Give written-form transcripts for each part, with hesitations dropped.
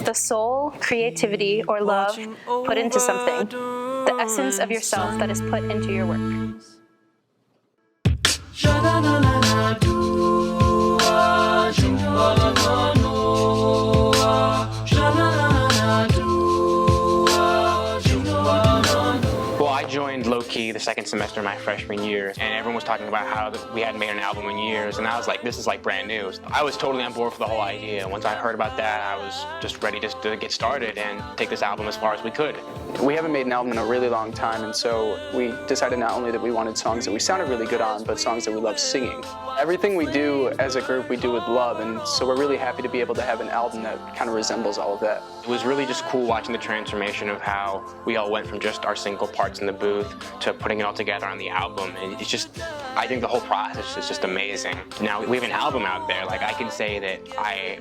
The soul, creativity, or love put into something. The essence of yourself that is put into your work. Well, I joined low-key the second semester of my freshman year, and everyone was talking about how we hadn't made an album in years, and I was like, this is like brand new. I was totally on board for the whole idea. Once I heard about that, I was just ready to get started and take this album as far as we could. We haven't made an album in a really long time, and so we decided not only that we wanted songs that we sounded really good on, but songs that we love singing. Everything we do as a group, we do with love, and so we're really happy to be able to have an album that kind of resembles all of that. It was really just cool watching the transformation of how we all went from just our single parts in the booth to putting it all together on the album. And it's just, I think the whole process is just amazing. Now we have an album out there. Like, I can say that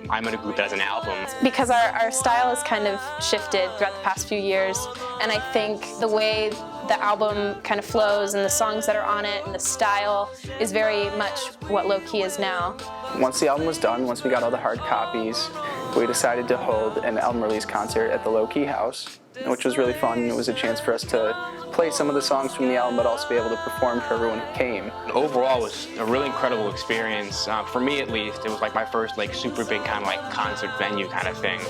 I'm in a group that has an album. Because our style has kind of shifted throughout the past few years, and I think the way the album kind of flows and the songs that are on it and the style is very much what Low Key is now. Once the album was done, once we got all the hard copies, we decided to hold an album release concert at the Low Key House, which was really fun. It was a chance for us to play some of the songs from the album, but also be able to perform for everyone who came. Overall, it was a really incredible experience. For me, at least, it was like my first like super big kind of like concert venue kind of thing,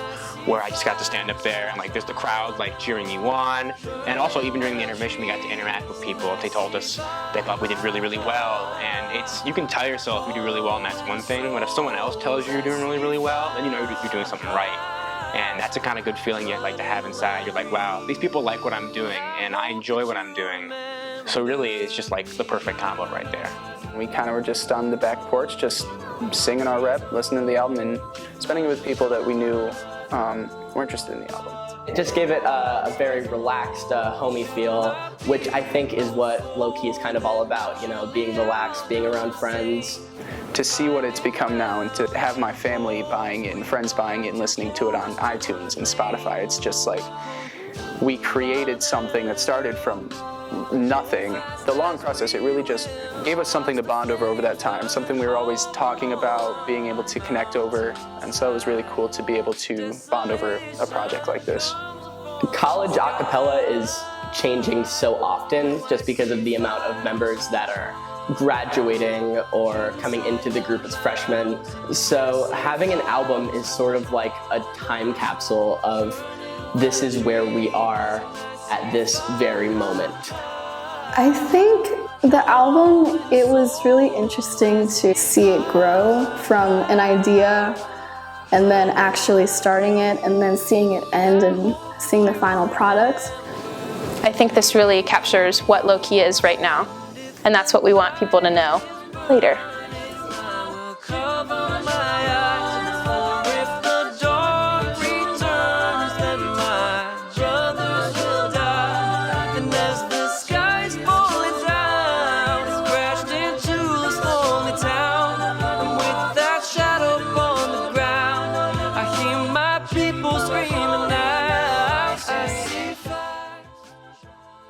where I just got to stand up there and like there's the crowd like cheering you on, and also even during the intermission we got to interact with people. They told us they thought we did really, really well, and you can tell yourself you do really well, and that's one thing, but if someone else tells you you're doing really, really well, then you know you're doing something right. And that's a kind of good feeling you like to have inside. You're like, wow, these people like what I'm doing, and I enjoy what I'm doing. So really, it's just like the perfect combo right there. We kind of were just on the back porch, just singing our rep, listening to the album, and spending it with people that we knew were interested in the album. It just gave it a very relaxed, homey feel, which I think is what Low Key is kind of all about, you know, being relaxed, being around friends. To see what it's become now and to have my family buying it and friends buying it and listening to it on iTunes and Spotify, it's just like we created something that started from nothing. The long process, it really just gave us something to bond over that time, something we were always talking about, being able to connect over, and so it was really cool to be able to bond over a project like this. College acapella is changing so often just because of the amount of members that are graduating or coming into the group as freshmen. So having an album is sort of like a time capsule of this is where we are at this very moment. I think the album, it was really interesting to see it grow from an idea and then actually starting it and then seeing it end and seeing the final product. I think this really captures what Low Key is right now, and that's what we want people to know later.